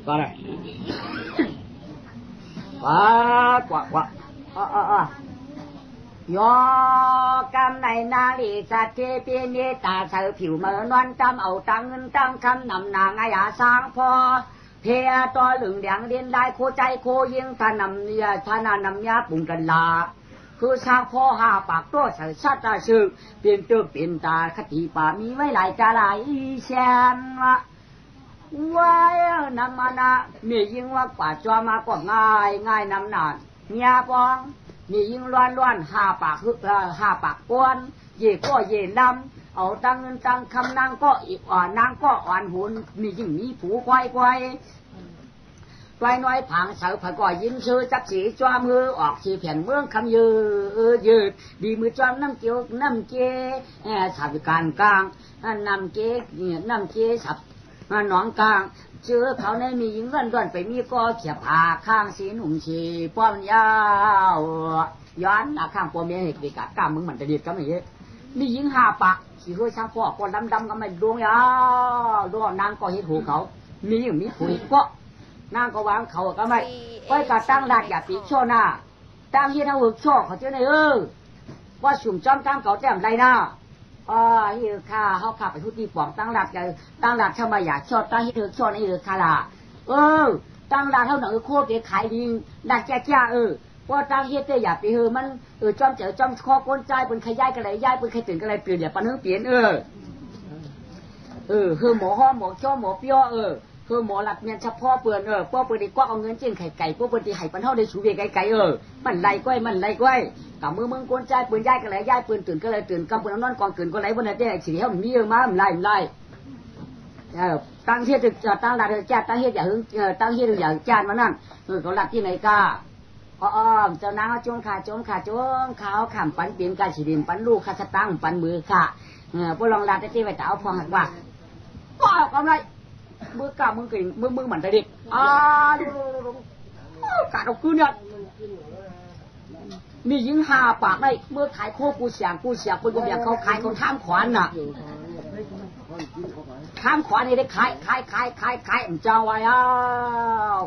qua đây quả do cam này na lì sa chê bê nê ta sợ phiểu mờ non trăm ẩu tăng khăm nằm nàng ai à sang pho thế to lửng đèn liên đai khô chay khô yên ta nằm nhá bùng cần làคือสร้างพ่อหาปากตัวใส่สัตว์สื่อเปลี่ยนตัวเปลี่ยนตาคติป่ามีไว้หลายจะหลายแสนว่าไว้นำมานะมียิ่งว่าป่าจอมาก็ง่ายนำนานเมียปองมียิ่งล้วนหาปากกวนเย่ก็เย่ลำเอาตั้งเงินตั้งคำนางก็อีกนางก็อ่อนหุ่นมียิ่งมีผูควายไว้น้อยผังเสาผักก่อยิ้มซื้อจักสีจอมือออกสีแผ่นเมืองคำยืดดีมือจอมน้ำเกี้สับการกลางน้ำเกี้สับหนองกลางเจอเขาในมียิงร่อนไปมีก็เขียบผ่าข้างสีหนุ่มชีป้อมยาวย้อนข้างป้อมเมียเหตุไปกัดกล้ามมึงมันจะเด็ดกันอย่างนี้มียิงหาปากสีเฮือช่างพ่อคนดำก็ไม่ดวงยาวดวงนางก็เห็นหูเขามีอย่างมีผูก็นางก็วางเขาก็ไม่ไปกัดตั้งหลักอย่าปีโชว์หน้าตั้งเฮียนเอาหัวโชว์เขาเจ้าเนี่ยว่าสุ่มจอมตั้งเขาแต้มไรนะเฮียข้าเขาขับไปทุกที่ป่องตั้งหลักจะตั้งหลักทำไมอยากโชว์ตั้งเฮียโชว์นี่ข้าละตั้งหลักเท่าหนังโคตรขายดีดักแก่ว่าตั้งเฮียเตยอย่าไปมันจอมเจ๋อจอมคอก้นใจเป็นขยายกันเลยย้ายเป็นขตื่นกันเลยเปลี่ยนอย่าปันเฮือเปลี่ยนหมูห้อหมูจ้อหมูเปี้ยคือหมอหลักเมียนเฉพาะเปลือนป้อเปลือนดีกว่าเอาเงินเจียนไข่พวกเปลือนดีไข่ปันเท่าได้ชูเบียไก่มันไล่ก้อยกับมือก้นใจปืนย้ายกันเลยย้ายปืนตื่นก็เลยตื่นกำปืนนอนกองตื่นก็ไหลบนนั้นได้สีเขียวมีเยอะมากมันไล่ตั้งเฮียจะตั้งหลักจะตั้งเฮียอย่าหึงตั้งเฮียอย่าจานมานั่นเขาหลักที่ไหนกาเจ้านางโจมขาเขาขำปันเปลี่ยนการฉีดินปันลูกข้าตั้งปันมือค่ะพวกลองหลักได้ที่ไปแต่เอาพอหักว่าก็ไรมือกามือกิ่งมือเหมือนไตเด็กกาดเอาคืนเนี่ยมียิงหาปากได้เมื่อขายโคกูเสียงคนก็อยากเขาขายคนข้ามขวานน่ะข้ามขวานนี่ได้ขายเจ้าไว้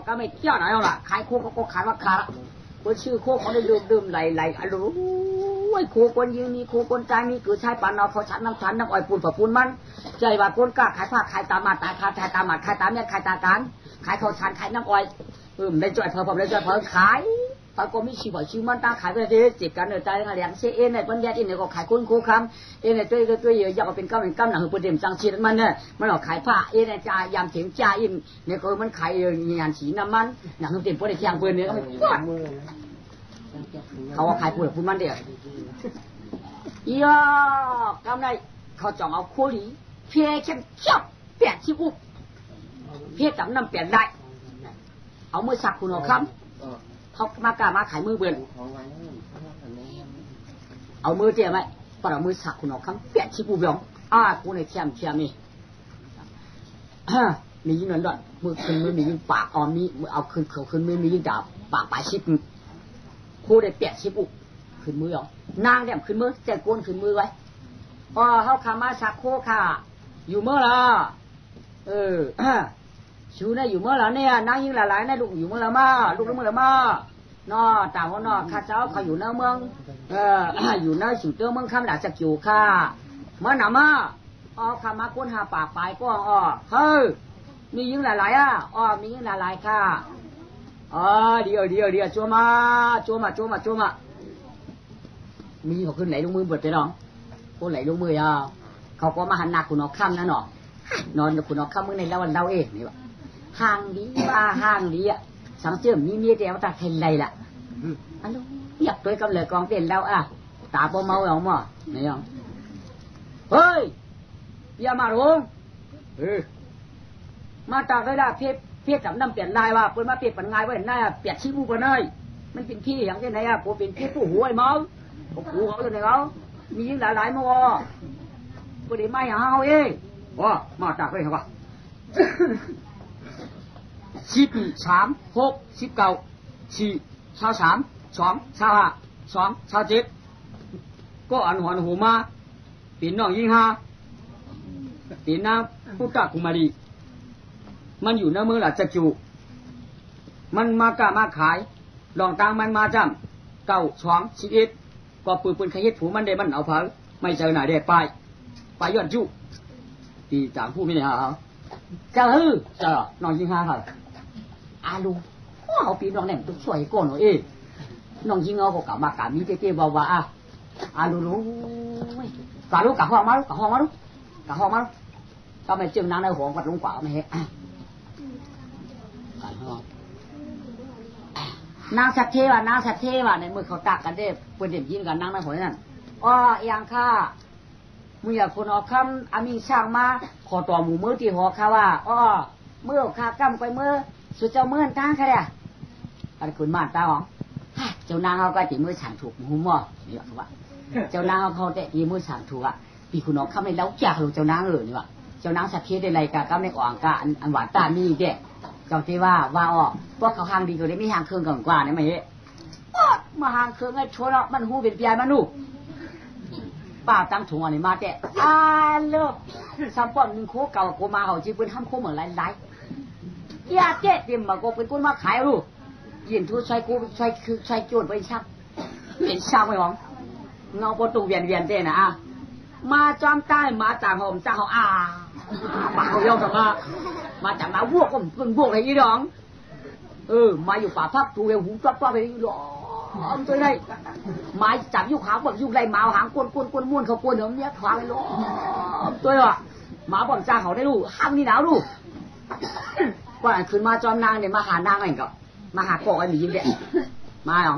ก็ไม่เที่ยวไหนเอาล่ะขายโคก็ขายว่าขาละเพราะชื่อโคเขาได้ดื่มไหลอารมณ์โคคนยิงมีโคคนใจมีคือใช้ปันเอาเขาชัดน้ำอ้อยปูนฝักปูนมันใจว่าคนกล้าขายผ้าขายตามาตาขายตาหมัดขายตาเนี่ยขายตาการขายเขาชันขายน้ำอ้อยได้จ่อยผมได้จ่อยขายปก็มีชีวิตชีมันตาขายไปเลยจิตกันใจเลี้ยงเสียเนี่ยปัญญาเนี่ยก็ขายคนโคคำเนี่ยตัวเยอะอยากเป็นก้าวหนังประเด็นจังชีมันเนี่ยมันออกขายผ้าเนี่ยจ่ายยามเถียงจ่ายเนี่ยก็มันขายงานสีน้ำมันหนังเป็นพวกเด็กยางเปิลเนี่ยก็เขาว่าขายพูดมันเดียวกำไรเขาจ่องเอาโคลีเพี้ยเข้มเขี้ยวเปลี่ยนชีวิตเพี้ยจับน้ำเปลี่ยนได้เอามือสักคุณหรอครับเขามากามาขายมือเบื่อเอามือเตี้ยไหมปะเอามือสักคุณหรอครับเปลี่ยนชีวิตบ้องกูในเทียมนี่มียิ่งนั่นด้วยมือขึ้นมือมียิ่งปากมีเอาขึ้นมือมียิ่งดาบปากปลายชิปโคได้เปลี่ยนชีวิตขึ้นมือหรอนางเนี่ยขึ้นมือแต่โกนขึ้นมือไว้เขาขามาสักโคค่ะอยู่เมื่อละชูเนี่ยอยู่เมื่อละเนี่ยนางยิ่งหลายๆเนี่ยลูกอยู่เมื่อละมาลูกเมื่อละมาต่างคนข้าเจ้าเขาอยู่ในเมืองอยู่ในสุดเมืองคำหลักจะอยู่ค่ะเมื่อหนามาขามาก้นหาปากปลายก็เฮ้ยมียิ่งหลายๆมียิ่งหลายๆค่ะเดียวจัวมามีเขาขึ้นไหลลงมือเบิดไปน้องคนไหลลงมือเขาก็มาหันหนักคุณออกค่ำนั่นหรอนอนคุณออกค่ำมือในแล้ววันเราเองนี่วะห่างดีสังเจิมมีเมียเดียวตาเทนไรล่ะอันนู้อยากตัวกำเลยกองเต้นแล้วตาปมเมาเอาหม้อนี่ยังเฮ้ยอย่ามาหลงมาจากได้ละเพี้ยจับน้ำเปลี่ยนลายว่าเปิดมาเปลี่ยนปัญญาไว้หน้าเปลี่ยนชี้มูกันเลยมันเป็นพี่อย่างที่ไหนผมเป็นพี่ผู้หัวไอ้เมาผู้เขาตัวไหนเขามียิ่งหลายๆมั้งก็ได้ไม่เอามาจากได้ครับ13 6 19 4 23 2 25 2 27ก็อันหัวหูมาปีน้องยิ่งปีน้าพุทธกุมารีมันอยู่ในเมืองหลักจักจู มันมากะมาขายลองตังมันมาจำเก้าสองชีวิตก็ปืนขยิดผูมันได้มันเอาเผาไม่เจอหน่ายได้ไปย้อนจุตีจางผู้ไม่ได้หาเจ้าเจ้าน้องยิงหาค่ะอาลูเอาปีน้องเนี่ยต้องช่วยก่อนหน่อยน้องยิงเอาก็กลับมากะมีเจ๊ๆว่าอาลูกะลูกกะห้องมาลูกกะห้องมาลูกกะห้องมาก็ไม่จึงนางในหัววัดหลวงกว่าไม่เห็นนางสัตเทวานางสัตเทวาในมือเขาตักกันได้เปิดเด็บยินกันนางในหัวนั่นอ้อยังข้ามึงอยากคนออกคำอามีช่างมาขอต่อหมูมือที่หัวข้าว่าอ้อเมื่อข้ากำไปเมื่อสุดเจ้าเมื่อตั้งค่ะเนี่ยอะไรคุณมาตาหรอเจ้านางเขาก็ตีมือฉางถูกหูหม้อนี่ว่าเจ้านางเขาแต่ตีมือฉางถูกอ่ะปีคุณออกคำในเล้าจากลูกเจ้านางนี่ว่าเจ้านางสัตเทได้ไรกะก็ไม่อ่อนกะอันหวานตามีเด็กเจ้าที่ว่าออกพวกเขาห่างดีกว่าได้ไม่ห่างเครื่องก่อนกว่าเนี่ยไม่เฮ้มาห่างเครื่องไอ้ชนอ่ะมันหูเป็นปียมันนู่ป้าตั้งถุงอะไรมาแต่เลิกสามป้อนหนึ่งโคเก่าโกมาเขาจีเป็นห้ามโคเหมือนไรยาเจ๊เตรียมมาโกเป็นคนมาขายลูกยินทุใช้กูใช้โจดไปชักเห็นชักไหมหวังเงาประตูเวียนเต้นะมาจอมใต้มาจากหอมจากเขาปากเขายอมกับมาจากมาวัวก็เป็นพวกอะไรยี่ดองมาอยู่ป่าพักตูเอวหูจับตัวไปหลอมตัวได้มาจับยุคหางแบบยุคไรมาหางกวนม้วนเขากวนเหนือเนี้ยขวางเลยหลอมตัวอ่ะมาบ่อนจ้าเขาได้ลูกห้ามนี่หนาวลูกว่าคืนมาจอมนางเนี่ยมาหานางอะไรก็มาหาเกาะไอ้หมียิ้มเด็ดมาหรอ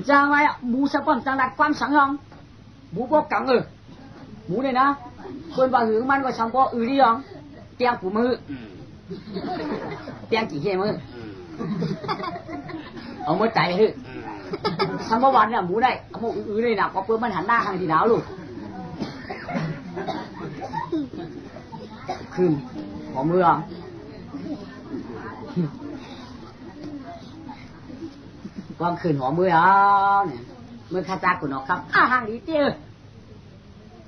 จ้างไว้หมูสะป้อมจังหวัดความสังหองหมูพวกกังหมูเนี่ยนะคนว่าหือมันก็ช่างก็ดิยองเตียงผูมือเตียงกี่เฮมือเอามือใจเลยช่างก็วันเนี่ยหมูได้เอาหมูเลยนะก็เพื่อมันหันหน้าทางที่หนาวลูกคืนหัวมือวางคืนหัวมือเนี่ยมือข้าจากกุนออกครับห่างดีเตี้ย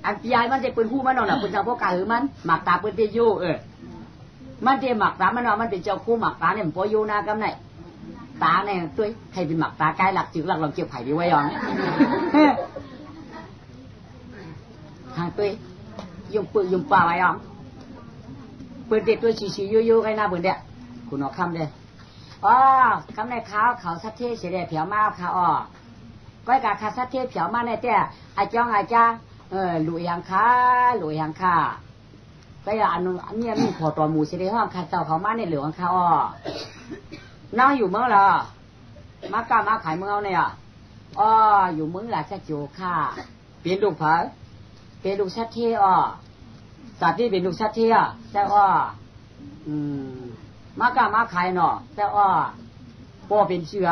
อันปียมันจะเป็นผู้มันนอนน่ะเป็นเจ้าพ่อกาหือมันหมักตาเป็นเตี้ยโยมันเตี้ยหมักตามันนอนมันเป็นเจ้าคู่หมักตาเนี่ยมันพอโยนากำไหนตาเนี่ยตัวใครเป็นหมักตาใกล้หลักจืดหลักลองเกี่ยวไผ่ดีไว้ยองทางตัวยุ่งปืนยุ่งป่าไว้ยองปืนเด็ดตัวชี้โยไอ้หน้าปืนเด็ดคุณออกคำเด้คำในเขาสัตเทเสียเดียเผียวมาค่ะก้อยกาคาสัตเทเผียวมาในแต่อาจ้องอาจ้าหลุยยังค่ะก็อย่าอันนี้มีขอตัวหมูเสียเดียห้องคาเจ้าเขามาในเหลืองค่ะนั่งอยู่เมืองละมากล้ามาขายเมืองเนี่ยอยู่เมืองละจะโจค่ะเป็นลูกผาเป็นลูกสัตเทสัตว์ที่เป็นลูกสัตเทแต่มากล้ามาขายเนาะแต่พ่อเป็นเชื้อ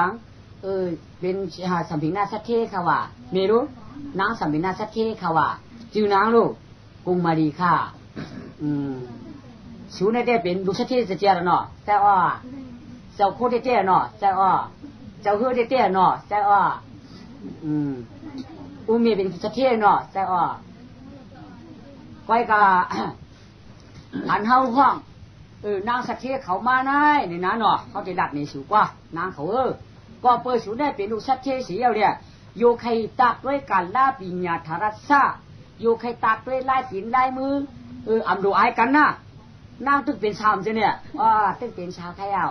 เป็นสัมผิงนาสัตเทค่ะว่าไม่รู้นางสัมผิงนาสัตเทค่ะว่าจือนางลูกกุงมาดีค่ะชูในได้เป็นลูกสัตเทจะเจริญเนาะแต่เจ้าโคตรเตี้ยเนาะแต่เจ้าเฮือเตี้ยเนาะแต่มีเป็นสัตเทเนาะแต่ก้อยกาอันเฮาห้องนางสัตเทเขามาได้นี่นะเนาะเขาจะดัดในสูกว่านางเขาก็เปิดสูได้เป็นลูกสัตเทสีเอาเนี่ยโยใครตักด้วยการล่าปิญญาธารัสซาโยใครตักด้วยลายปิ่นลายมืออำดูอายกันนะนางตึกเป็นชาวจะเนี่ยตึกเป็นชาวใครเอา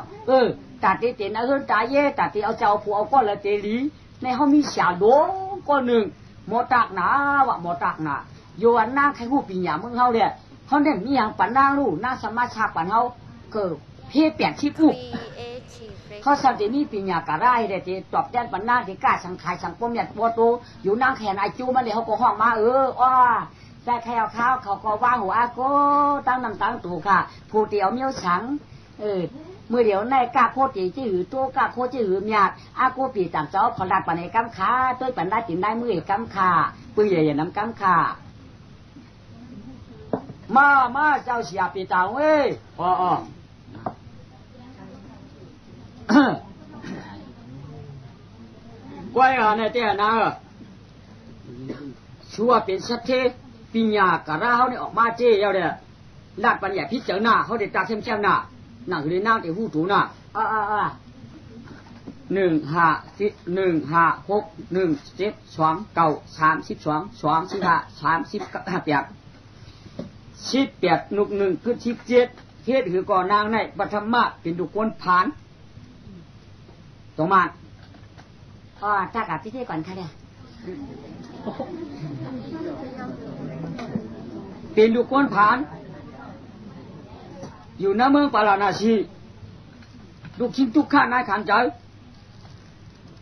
ตัดที่เต็นตาเย่ตัดที่เอาเจ้าผัวเอาก้อนละเตลีในเขามีฉาโดก้อนหนึ่งหมอตักหนาโยอันนางใครหูปิญญาเมืองเขาเนี่ยเขาเนี่ยมีอย่างปันนางลูกนางสมาชาปันเขาเพี้ยเปลี่ยนชีพเขาสันติมีปิญญากระไรเด็ดตอบแทนปันนางที่กล้าสังขายสังปมยัดบัวโตอยู่นางแขนไอจูมันเลยเขาก็ห้องมาแต่แค่เขาก็ว่าหัวอาโกตั้งน้ำตั้งตู่ค่ะผู้เดียวเมียวฉังเมื่อเดี๋ยวในกาโคจีจื้อตัวกาโคจื้อหยาดอากูปีต่างเจ้าขอดัดปันในกำขาตัวปันได้จินได้มือกำขาปืนใหญ่ๆน้ำกำขามาเจ้าเสียปีต่างเว้ยก้อยเนี่ยเตี้ยนะชัวเป็นสัตเทปิญญากระเราเนี่ยออกมาเจี๊ยวเนี่ยลาดปัญญาพิจารณาเขาเด็ดตาเข้มๆน่ะ นั่งอยู่ในน้ำแต่หูถูน่ะ1 5 10 1 5 6 1 7 2 9 32 2 15 38 18นุก1คือ17เฮ็ดคือก่อนางในปฐมะเป็นดุคนผานตรงมาถ้ากับพี่เท่ก่อนค่ะเนี่ยเป็นดุคนผานอยู่ณเมืองปาราณสีลูกชิ้นทุกข้านายขันใจ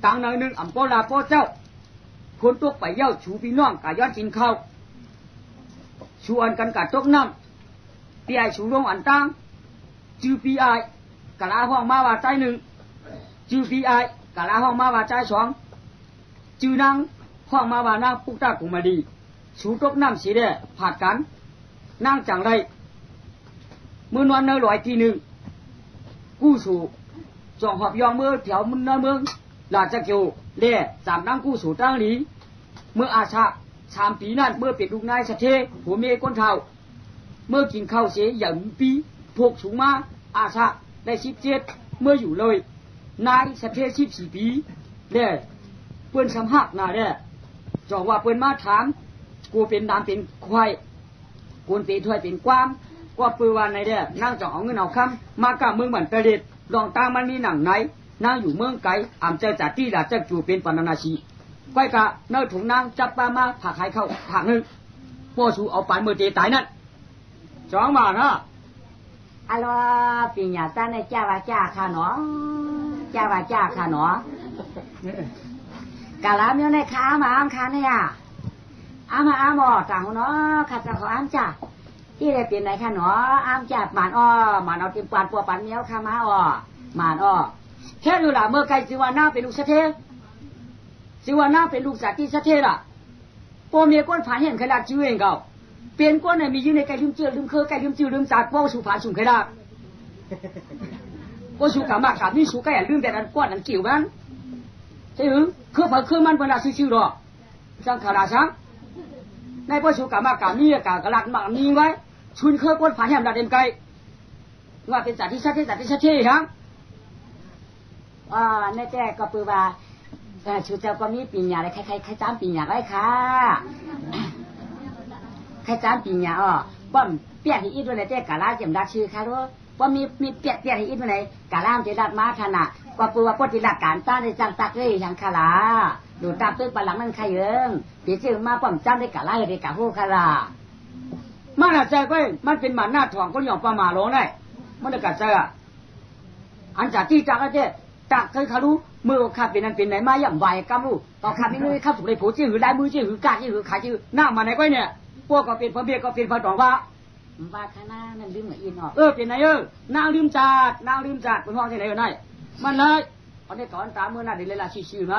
ต่างหนึ่งอำปอลาพ่อเจ้าคนตกไปเย้าชูพี่น้องกะย้อนกินข้าวชวนกันกะตกน้ำปีไอชูลงอันตั้งจื้อปีไอกะลาห้องมาว่าใจหนึ่งจื้อปีไอกะลาห้องมาว่าใจสองจื้อนางห้องมาว่านางปุกตากุมาดีชูตกน้ำสีแดงผาดกันนั่งจังไรมือนวันเนอลอยทีหนึ่งกู้สู่จองหอบยองเมื่อแถวมือนเมืองลาจะเกี่ยวเล่สามนั่งกู้สู่ตั้งหลีเมื่ออาชา3 ปีนั้นเมื่อเป็นลูกนายสะเทหัวเมย์ก้นเท่าเมื่อกินข้าวเสียอย่างปีพวกสูงมาอาชาได้17เมื่ออยู่เลยนายสะเท14 ปีเล่เปิ้นสำหักนาเด้จองว่าเปิ้นมาถามกูเป็นดำเป็นควายกูเป็นถ้วยเป็นความว่าปือวันในเด้นั่งจองเอาเงินเอาคำมากับเมืองบันเตเด็ดลองตามมันนี่หนังไหนนั่งอยู่เมืองไกลอ่ำเจอจัดที่ดาจะจูเป็นปนาชีก้อยกะเนื้อถุงนางจับปลามาผักให้เข้าผักหนึ่งพ่อชูเอาปานมือเตตายนั่นจ้องมานะอะลอปีญาตาในจ้าว่าจ้าค่ะเนาะจ้าว่าจ้าค่ะเนาะกะลาเมียวในขามาอ้ามค่ะเนี่ยอ้ามอ้ามต่างเนาะข้าจะขออ้ามจ้าที่ได้เป็นไหนค่ะเนาะอ้ามจ้าหมานหมานเอาติมปานปัวปานเมียวค่ะมาหมานแค่ดูล่ะเมื่อไกลสิว่าหน้าเป็นลูกสะเทสิว่าหน้าเป็นลูกจากที่สะเทล่ะพ่อเมียก้นผานเห็นขนาดชื่อเองเก่าเปลี่ยนก้นมีอยู่ในไก่ลืมเจือลืมเคอไก่ลืมจือลืมจากพ่อสู่ผานสุ่มขนาดพ่อสู่กามากามีสู่ไก่ลืมแต่อันก้อนอันเกี่ยวมันใช่หรือเคอเผอเคอมันเป็นอะไรชื่อหรอจังขนาดช้างในพ่อสู่กามากามีกากระลักมากมีไว้ชุนเคอก้นผานเห็นระเด็นไก่ว่าเป็นจากที่สะเทจากที่สะเททั้งในแต่ก็ปือว่าชูเจ้าก็มีปีญาอะไรใครจ้ามปีญาไว้ค่ะใครจ้ามปีญาป้อมเปียกที่อีด้วยในแต่กาลาเจียมดักชื่อค่ะรู้ป้อมมีเปียกที่อีด้วยในกาลามเจดัดมาขนาดก็ปือว่าปฏิบัติการต้านในจังตักเลยอย่างคาลาดูตามตึกปลังนั่นใครเองปีจื้อมาป้อมจ้ามได้กาลาได้กาโฮคาลามันอาจจะก็มันเป็นหมันหน้าถ่วงก็ยอมประมาลงได้มันจะกัดใจอันจากที่จากก็เจ๊จากเคยเขารู้เมื่อข้าเป็นนั้นเป็นไหนมาอย่างไวกำรู้ต่อข้าไม่รู้ข้าถูกเลยผูจื้อหรือได้มือจื้อหรือกาจื้อหรือขาจื้อหน้ามาไหนก็เนี่ยพวกก็เป็นพระเบียก็เป็นพระดอกว่าคณะนั่นลืมเหมือนอินออกเป็นไหนนางลืมจัดเป็นห้องที่ไหนกันได้มันเลยเอาได้ก่อนตามเมื่อน่าเดี๋ยวเลยละชื่อมา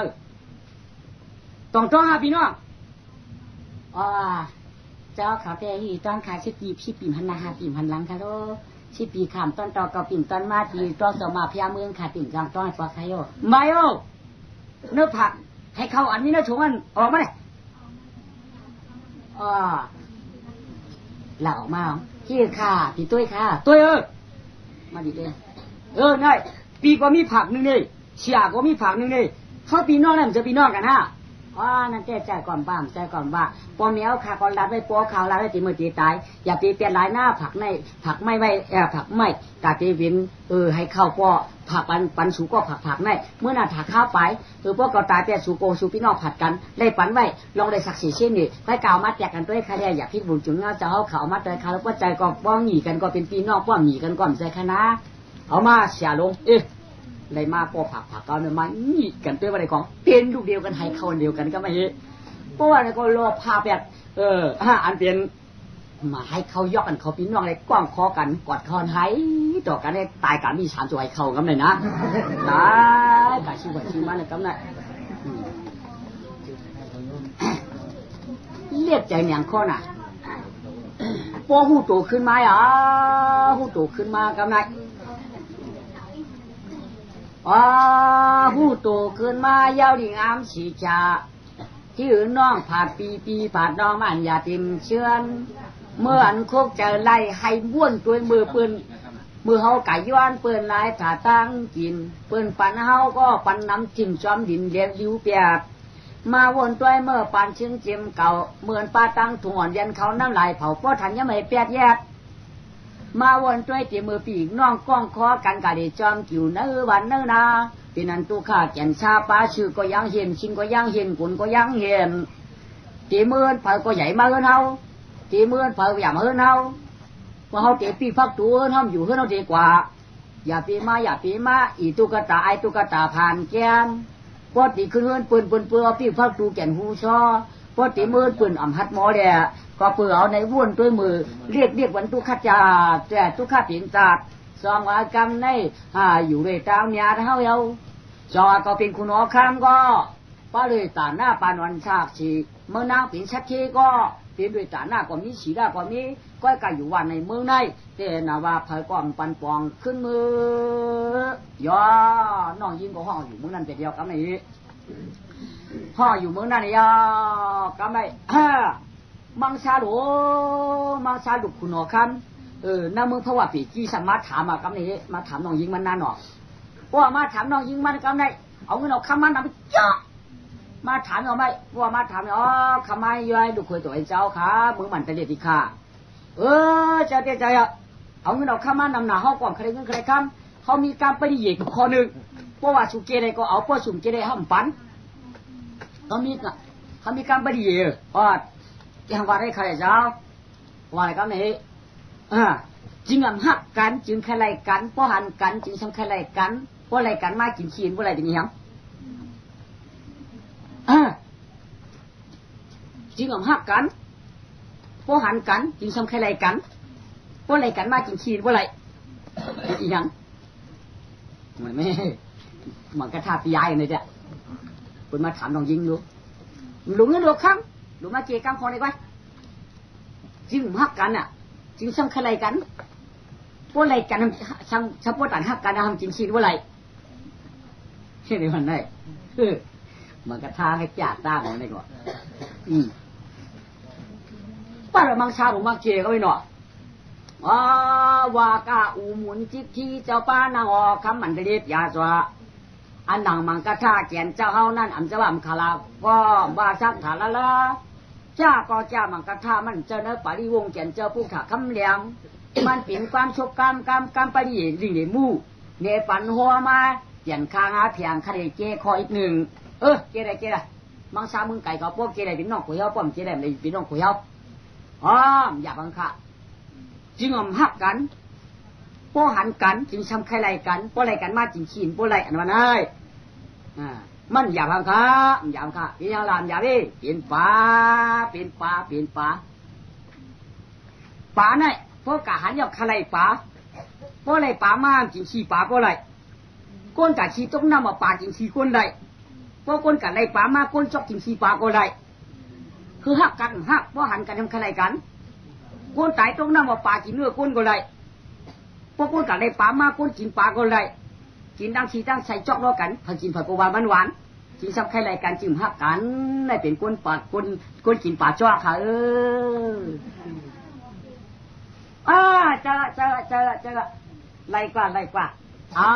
ต้องจ้องหาพี่น้องเจ้าเขาแต่ที่ต้องขายชิปีพันนาหาปีพันลังค่ะโลชิปีขามต้นตอกระปิ่นต้นมาทีต้นสมาพยาเมืองขาปิ่นจังต้นปลาไข่โยไม่เนื้อผักให้เขาอันนี้เนื้อถุงมันออกมาเลยเราออกมาที่ค่ะปีตุ้ยค่ะตุ้ยมาดิเลยนายปีก็มีผักนึงนี่เชียก็มีผักนึงนี่เขาปีนอกนั่นจะปีนอกกันฮะนั่นใจก่อนบ้ามใจก่อนว่าปอเมียวขาก่อนรับไว้ปอขาวรับไว้ตีมือตีตายอย่าตีเปลี่ยนหลายหน้าผักในผักไม่ไว้ผักไม่กาตีวินให้เข้าปอผักปันสูก็ผักในเมื่อน่าถักข้าวไปพวกก็ตายเปลี่ยนสูโกสูพี่น้องผัดกันได้ปันไว้ลองได้สัก4 ชิ้นนี่ไปกล่าวมาแจกกันด้วยใครได้อยากพิจบุญจุนเงาจะเอาเขามาเตยเขาแล้วก็ใจก็ป้องหนีกันก็เป็นพี่น้องป้องหนีกันก่อนใจคณะเอามาเสียลงได้มาปอผักก็เนี่ยมาหนีกันด้วยว่าอะไรของเป็นลูกเดียวกันให้เขาเดียวกันก็ไม่เพราะว่าเนี่ยก็รอพาแบบอันเป็นมาให้เขายกกันเขาพี่น้องเลยกว้างคอกันกอดคอนให้ต่อกันได้ตายกันมี3 ตัวให้เขากันเลยนะตายกาชีวิตชีมันเลยกันนะเรียกใจอย่างข้อน่ะพอหูโตขึ้นมาหูโตขึ้นมากันนะหูโตขึ้นมายาวดิ่งอ้ำสีชาที่อื่นน้องผาดปีผาดน้องมันอย่าติมเชื่อนเมื่ออันโคกจะไล่ให้บ้วนตัวมือปืน มือเฮาไก่ย้อนเปิ้นหลายถ้าตั้งกินเปิ้นปันเฮาก็ปันน้ำจิ้มจอมดินเลี้ยงลิ้วเปียกมาวนต้วยเมื่อปันเชิงเจียมเก่าเหมือนปลาตั้งถุงอ่อนยันเขาน้ำลายเผาป้อทันยังไม่เปียกแยกมาวนต้วยตีมือปีกน้องก้องคอกันกะได้จอมกิ่วเนื้อวันเนื้อนาปีนั้นตุข้าแก่นชาปลาชื่อก็ยังเห็นชินก็ยังเห็นกุนก็ยังเห็นตีมือเผาก็ใหญ่มาเฮือนเฮาตีมือเผาอย่ามาเฮือนเฮาว่าเฮาเตะปีพักตัวเฮาอยู่เฮือนเฮาดีกว่าอย่าปีมาอย่าปีมาอีตุกตาไอตุกตาผ่านแก้มพอตีขึ้นเฮือนปืนเปื้อปีพักตูแก่นหูชอพอตีมือปืนอ่ำหัดหมอเดียก็เปื่อเอาในว้วนด้วยมือเรียกวันตุขจาแต่ตุขเปลี่ยนจัดสองว่ากรรมในอยู่ในตามเนียเฮาเยาจอก็เป็นคุณอคำก็ป้าเลยตาหน้าปานวันชากชีเมื่อนางเป็นชักชีก็เป็นด้วยตาหน้าก็มีสีหน้าก็มีก็กันอยู่วันในเมืองในแต่นาว่าเผยกองปันปองขึ้นมือย่อน้องยิงก็ห้องอยู่เมืองนั้นแต่เดียวกันนี่ห้องอยู่เมืองนั้นย่อกำไรมังชาหลุกคุณอคำน้าเมืองเพราะว่าปีกี้สามารถถามกำนี้มาถามน้องยิงมันนานหนอว่ามาถามน้องยิงมันกำไรเอาเงินเอาคำมันเอาไปจ่อมาถามเอาไหมว่ามาถามคำไม่ย่อยดูคุยตัวไอ้เจ้าขามือมันแต่เด็ดอีกค่ะเจ้าเตี้ยใจเอาเงินเอาคำมันนำหนาห้องก่อนใครเงินใครคำเขามีการไปดีเหยียดข้อหนึ่งเพราะว่าสุเกเรก็เอาเพราะสุเกเรห้ามปันเขามีการไปดีเหยียดอย่างว่าได้ใครเจ้าว่าอะไรกันนี่จึงหักกันจึงแค่ไรกันเพราะหันกันจึงทำแค่ไรกันเพราะไรกันมากินขี้นเพราะอะไรอย่างนี้ครับจึงหักกันเพราะหันกันจึงทำแค่ไรกันเพราะไรกันมากินขี้นเพราะอะไรอีกอย่างมันไม่มันก็ท่าปียายเลยจ้ะคุณมาถามน้องยิงดูหลุมเงินหลวงคำหลุมมาเกี่ยกังคนได้ไหมจึงหักกันจึงทำแค่ไรกันเพราะไรกันทำเฉพาะต่างหักกันทำกินขี้นเพราะอะไรใช่ไหมมันได้มันก็ท่าให้จ่าตั้งมันได้ก่อนป้าเรามังชาผมมังเจก็ไม่หนอว่ากาอูหมุนจิตที่เจ้าป้านางอคำมันเรียบยาสวะอันนังมังกะท่าแกนเจ้าเฮานั่นอันจะว่ามันคาราก็ว่าชักถาละจ้าก็จ้ามังกะท่ามันเจ้าเนื้อปาริวงแกนเจ้าผู้ขาคำเลียงมันเป็นความชกกรรมปาริลิงเดมู่เนปันหัวมาเปลี่ยนคางเพียงคดีเจคออีกหนึ่งเจได้มังสามึงไก่เขาพวกเจได้เป็นน้องขุยเฮาป้อมเจได้เป็นน้องขุยเฮาอย่าบังคับจึงหักกันโป้หันกันจึงทำใครไรกันโป้ไรกันมาจึงขีนโป้ไรอันวันนั้นมันอย่าบังคับเป็นอย่างลามอย่าดิเป็นป่าเนี่ยพวกกะหันอยากใครไรป่าโป้ไรป่ามาจึงขี้ป่าโป้ไรก้นกะขี้ต้องนำมาป่าจึงขี้ก้นไรพวกก้นกะไรป่ามาก้นจอกจึงขี้ป่าโป้ไรคือหักกันเพราะหันกันทำใครไรกันก้นตายต้องนำมาป่ากินเนื้อก้นก็ได้พวกก้นกันได้ป่ามาก้นกินป่าก็ได้กินดังชีดังใส่จอกล้อกันพอกินผักกวาดหวานกินซับไข่ไรกันจิ้มหักกันได้เป็นก้นป่าก้นกินป่าจ้าค่ะจะไรกว่าเอา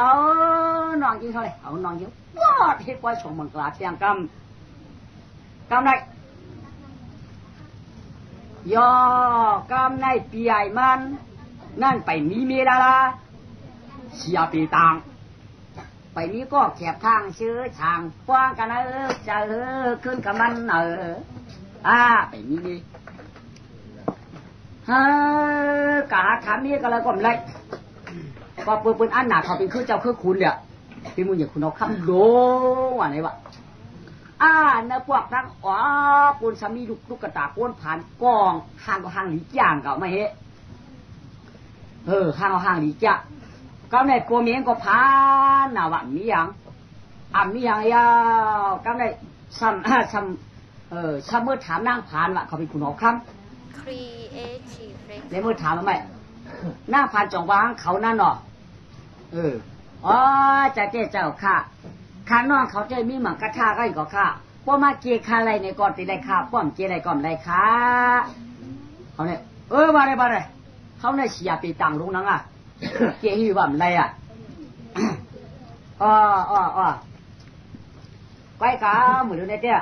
นอนกินเท่าไรเอานอนกินว้าเฮ็ดไว้ชมมังกรเสียงกำได้ย่อกำในปีใหญ่มันนั่นไปมีเมดาลาเสียปีต่างไปนี้ก็แคบทางชื่อช่างกว้างกันจะขึ้นกับมันไปมีดีกะถามนี้ก็เลยก็ไม่ไรก็เปิดอันหนาเขาเป็นคือเจ้าคือคุณเนี่ยเป็นมึงอย่างคุณเอาคำโดว่าไหนวะเนื้อพวกทั้งปูนสามีลูกกระตาก้นผ่านกองห่างก็ห่างหลีจ่างเก่าไม่เฮห่างก็ห่างหลีจ่าก็ในกัวเมียงก็ผ่านน่ะวะมีอย่างมีอย่างยาวก็ในซ้ำเมื่อถามนั่งผ่านวะเขาเป็นคุณเอาคำในเมื่อถามมาไหมนั่งผ่านจ่องวางเขานั่นหรอจะเจ้าค่ะข้างนอกเขาจะมีหมังกระทาก็อีกก็ค่ะพวกมาเกี่ยคาอะไรในก่อนตีไรค่ะป้อมเกี่ยอะไรก่อนไรค่ะเขาเนี่ยว่าอะไรเขาเนี่ยเสียปีต่างลงนัง เกี่ยว่ามันอะไรอ่ะอ๋อก้อยกามือเดียวในเจ้า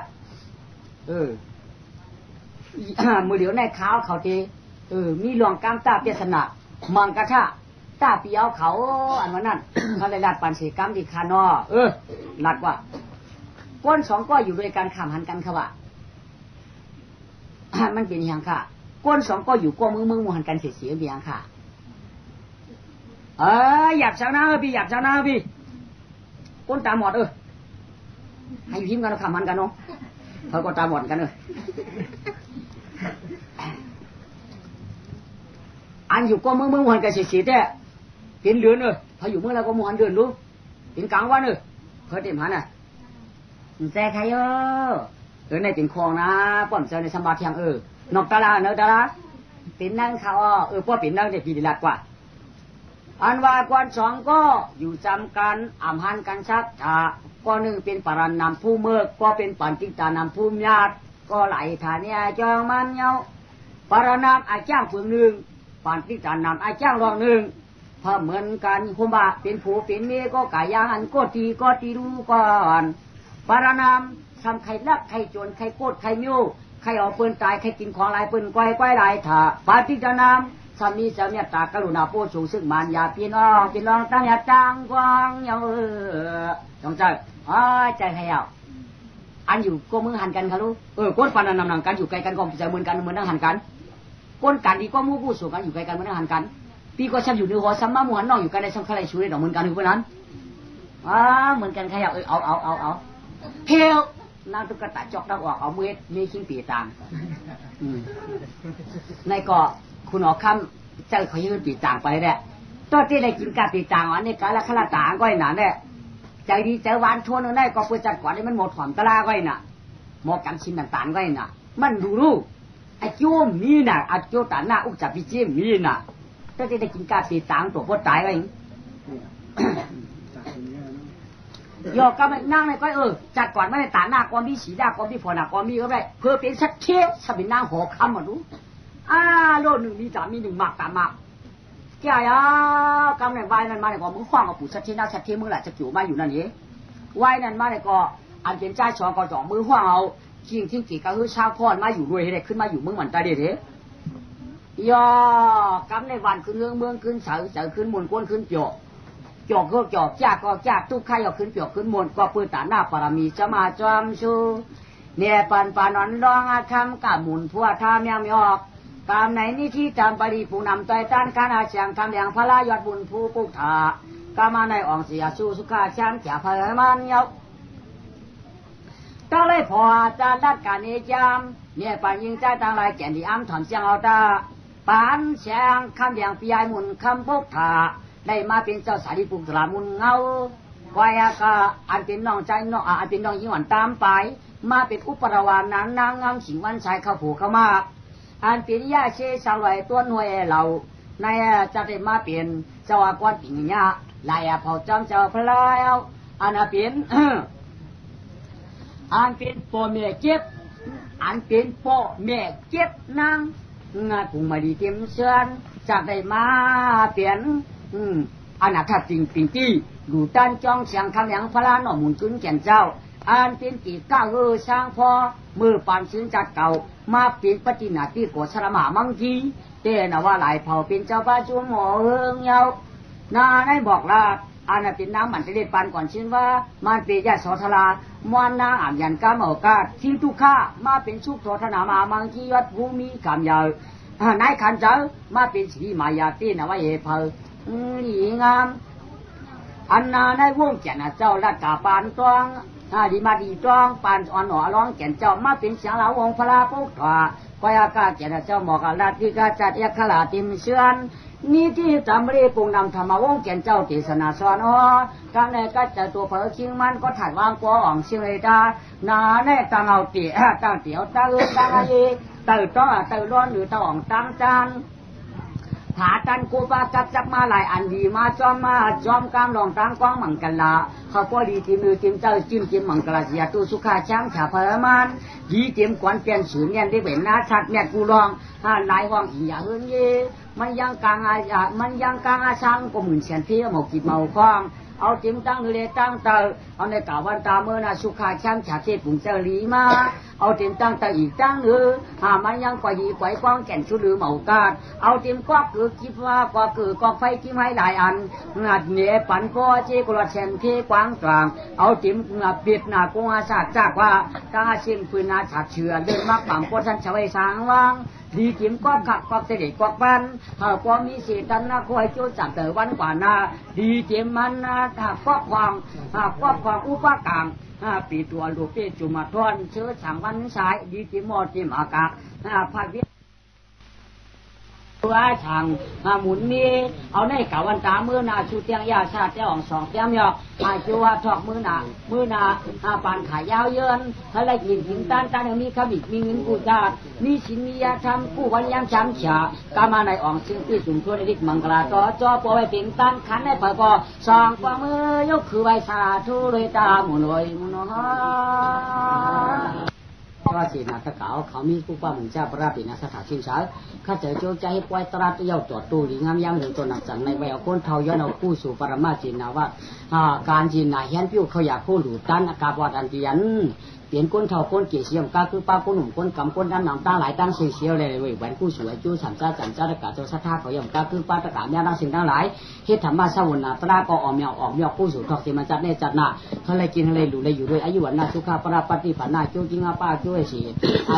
มือเดียวในข้าวเขาทีมีหลวงกามตาเปียสนะมังกะชะตาเปียวเขาอันวันนั้นเขาเลยลัดปันเสกรรมที่คานอลัดว่าก้นสองก้อยอยู่ด้วยกันข้ามหันกันค่ะว่ามันเป็นอย่างค่ะก้นสองก้อยอยู่ก้มือหันกันเสียเบียงค่ะอยากชนะพี่อยากชนะพี่ก้นตาหมดให้พิมพ์กันข้ามหันกันเนาะเขาก็ตาหมดกันอันอยู่ก้มือหันกันเสียแต่เป็นเดือนพออยู่เมื่อไรก็หันเดือนรู้เป็นกลางวันเขาเต็มหันแซ่ใครในเป็นคลองนะป้อมเจอในสมบัติเทียงนอกตาลาเนอตาลาเป็นนั่งเขาป้อเป็นนั่งเด็กปีดีลัดกว่าอันว่ากวนสองก็อยู่จำกันอ่ำหันกันชักก็หนึ่งเป็นปรันนำผู้เมื่อก็เป็นปันติตานำผู้ญาติก็ไหลฐานเนี่ยจองมันเงาปรันนำอาจ้างฝืนหนึ่งปันติตานำอาจ้างรองหนึ่งพอเหมือนกันคุมบะเป็นผู้เป็นเมียก็กายอันก็ตีรู้ก่อนปรันนำทำใครลักใครจนใครโกดใครมิ้วใครเอาปืนตายใครกินของลายปืนก้อยลายถ่าปาฏิจานามสามีจะเมตตากรุณาโปรดชูซึ่งมันอย่าพี่น้องตั้งอย่าจ้างกวางเยาจงใจใจใครเอาอันอยู่ก็มือหันกันค่ะลูกก้นปานนำกันอยู่ไกลกันก็ใจเหมือนกันเหมือนนั่งหันกันก้นกันดีก็มู่ผู้สูงกันอยู่ไกลกันเหมือนนั่งหันกันปีก็ฉันอยู่ในหัวซ้ำมาหมู่หันน้องอยู่กันในช่องใครช่วยดอกเหมือนกันคือเพื่อนนั้นเหมือนกันใครเอาเอาเพียวนั่งตุ๊กตาจอกดาวออกเอาเวทมีขิงปีตามในเกาะคุณออกคำเจ้าเขายืนปีต่างไปแหละตอนที่ได้กินกาปีต่างวันนี้กาละขละต่างก็ไอ้หนาเนี่ยใจดีใจหวานชวนได้ก็เพื่อจัดก่อนให้มันหมดความตะลาก็ไอ้น่ะหมดกันชิมต่างๆก็ไอ้น่ะมันรู้ไอ้โยมมีน่ะไอ้โยตาหน้าอุจจาระจิ้มมีน่ะตอนที่ได้กินกาปีต่างตัวพดตายก็ไอ้ยอกก็มันนั่งเลยก็จัดก่อนไม่ได้ตาหน้าก้อนพี่สีดาก้อนพี่ฝนหน้าก้อนพี่ก็ได้เพื่อเป็นชัดเชี่ยถ้าเป็นนางหอคำมาดูโลหนึ่งมีสามมีหนึ่งหมากตามหมากแก่กำในวายนั่นมาเนี่ยก็มึงคว้างกับปู่ชัดเชี่ยหน้าชัดเชี่ยมึงแหละจะอยู่มาอยู่นั่นเองวายนั่นมาเนี่ยก็อันเป็นใจชอก็จ่อมือคว้างเอาจริงที่กี่ก็คือชาวพ่อมาอยู่รวยให้ได้ขึ้นมาอยู่มึงเหมือนใจเด็ดยอกำในวันขึ้นเมืองขึ้นเสาขึ้นมนก้นขึ้นเปียกจอกก็จอกจากก็จากทุกข้ายขึ้นเปียกขึ้นมนก็เพื่อตาหน้าปรามีจะมาจอมชูเนี่ยปันนอนร้องอาคำกับหมุนพัวท่าเมียไม่ออกตามไหนนี่ที่ตามปริผู้นำใจต้านการอาเชียงคำอย่างพระยอดบุญผู้ปุกถากามาในอ่องเสียสู้สุขาช้างเสียเพลิมันเยาต้องเลยพอจานรัดการเอจามเนี่ยปันยิงใจต่างลายแก่นที่อ้ำถอนเสียงเอาตาปานเสียงคำอย่างปียหมุนคำปุกถาได้มาเป็นเจ้าสารีปุกตรามุนเงาไว้ก็อันเป็นน้องใจน้องอันเป็นน้องยิ่งหวานตามไปมาเป็นอุปรวานนางงามขิงวันชายเข้าผูกเข้ามาอันเป็นยาเชสาวไหลตัวหน่วยเราในจะได้มาเปลี่ยนเจ้าก้อนปิ่งยาลายเผาจอมเจ้าพลายเอาอันเป็นอันเป็นพ่อแม่เก็บอันเป็นพ่อแม่เก็บนางงาปุ่งมาดีเต็มเชือนจากได้มาเปลี่ยนอันถ้าจริงปิ่งที่อยู่ด้านจ้องเสียงคำอย่างพลาหน่อหมุนขึ้นแก่นเจ้าอันเป็นตีก้าวช่างพอมือปานชื้นจัดเก่ามาเป็นปฏินาที่โกศลมามังคีเต้นว่าหลายเผ่าเป็นเจ้าป้าจุ่มหมอเฮืองเยานาได้บอกลาอันเป็นน้ำมันจะได้ปันก่อนชื่นว่ามันเป็นยาโสธรามวนนางอ่ำยันกามเอากาทิ้งทุกข้ามาเป็นชุกโสธนามามังคีวัดภูมิกำยาวนายขันเจ้ามาเป็นสีมายาตีนว่าเย่เผ่าหลีงามอันนาได้วงแก่นเจ้าลัดกาปานตองดีมาดีจ้องปานอ่อนหนอร้องแก่นเจ้ามาเป็นเสียงเหล่าวงพลาปุกถาก็อากาศแก่นเจ้าหมอกลัดที่กาจัดเอกขลาติมเชือนนี่ที่จำเรียปุงนำธรรมวงแก่นเจ้าเทศนาสอนการในก็จะตัวเผอคิงมันก็ถ่ายวางกัวอ่องเชียงเลยตานาแน่ตั้งเอาเตี๋ยตั้งเตี๋ยวตั้งตั้งอะไรเต่าต้องเต่าร้อนหรือเต่าอ่องตั้งจาน ถาตันกูปาจับมาหลายอันดีมาจอมกามลองตั้งกว้างมังกันละเขาก็ดีจิ้มมือจิ้มเจ้าจิ้มมังกรเสียตู้สุขาช้างฉาพระมันยีจิ้มกวนเปลี่ยนสืนเงี้ยได้เป็นนาชัดแม่กูลองหลายห้องอีอย่าเฮือนเย่มันยังกลางอาช่างก็หมื่นเสียนเที่ยวหมกกิบเมาคล้องเอาจิ้มตั้งเลยตั้งเตอเอาในกาวันตาเมื่อนาสุขาช้างฉาเทปุ่งเจรีมาเอาจิ้มตั้งแต่อีกตั้งมันยังกว่ายีกว่ากว้างแก่นชุดหรือเมากาดเอาจิ้มกวักคือคิดว่าก็คือกอกไฟจิ้มให้หลายอันงัดเหนียปันก็เจ๊กระเชนเทกว้างกลางเอาจิ้มเปียดหน้ากงอาสาจากว่าตาเชียงปืนนาฉาเชือเดินมักบ่ามก็ท่านชาวไอ้สางว่างดีจิ้มก็ขัดก็เสด็จก็ปันก็มีเศษตันนะคอยโจจับแต่วันกว่านาดีจิ้มมันนะก็ความอุปการปีตัวลูกเปจุมาทอนเชื้อสังวันสายดีจิมอจิมอากาศภาควิตัวช่างหมุนมีเอาในกาวันตามือนาชูเตียงยาชาเจ้าของสองเตียมยอกจัวถอกมือนาปานขายยาวเยินอะไรกินหินตันมีขบิดมีเงินกูจาดมีสินมียาทำกู้วันยังช้ำฉากามาในอ่องซึ่งที่สุ่มทั่วในดิกมังกราต่อจอปอยเป็นตันขันในปากอสองกว่ามือยกคือใบสาธุเลยตาหมุนลอยมุนฮว่าสีนาตะเก่าเขามีผู้ว่ามึงเจ้าพระปีนาสถานชิงช้าข้าเจอโจใจให้ปล่อยตราเยาวจอดตู้หรืองามย่างหรือตัวหนักจังในใบเอาก้นเทาย้อนเอาคู่สู่ปรมาจีนาว่าการจีนาเฮียนพิวเขาอยากคู่หลุดตันอากาศวัดอันเดียนเปลี่ยนก้นเทาก้นเกี่ยเสียมก้าคือป้าก้นหนุ่มก้นกำก้นด้านหนังตาหลายตั้งเสียวเลยเว้ยแหวนคู่สวยจู้สามจ้าจันจ้าตะกาเจ้าสัทธาเขาย่อมก้าคือป้าตะกาเนี่ยตั้งสิ่งทั้งหลายเฮ็ดธรรมะสวรรค์ตราก็ออกเมียวคู่สู่ทอกสิมันจัดเนี่ยจัดหน้าเขาเลยกินเลยหลุดเลยอยู่ด้วยอายุวันนาสุขาปราปฏิปันนาจู้จริงป้าจู้ไอ้สี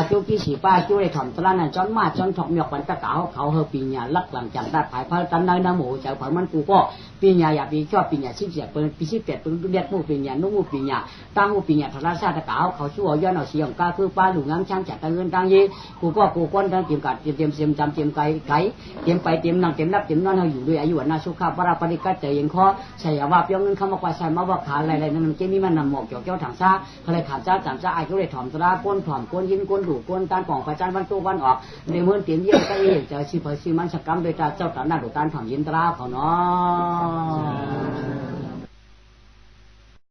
จู้กี่สีป้าจู้ไอ้ถ่อมตรานั่นจอนมาจอนถอกเมียววันตะกาเขาเฮปีญาลักหลังจากได้ภายพันตันได้น้ำหมูเจ้าผันมันกูก็ปีญาอย่าปีชอบปีญาชิบเสียเปิ้ลปีชิบเปียดเปิ้ลเรียกมู่ปีญานุ่มู่ปีญาตั้งมู่ปีญาทราชาตะกาเขาชั่วย้อนเอาเสียงก้าคือป้าหลุงน้ำช่างจัดตั้งเงินตั้งยีกูก็กูก้นทั้งเตรียมกัดเตรียมเสียมจำเตรียมไก่เตรียมไปเตรียมนั่งเตรียมรับเตรียมนอนเขาอยู่ด้วยอายุวันนาสุขาปราปฏิกัดใจยังข้อใช่ว่าเพียงเงินเข้ามาควายใส่มาว่าขาอะไรนั่นเจนี่มันนำหมอกเกี่ยวเกี่ยวถังซ่าเขาเลยขาดจ้าจำจ้าไอ้เขาเลยถ่อมตราก้นถ่อมก้นยินก้นดูก้นตานป่องไฟจันวันตัววันออกในเมื่อเตรียมเยี่ยมก็เจะชีพชีมันสกรรมโดยเจ้าตาหน้าดูตานถ่อมยินตราเขาเนาะ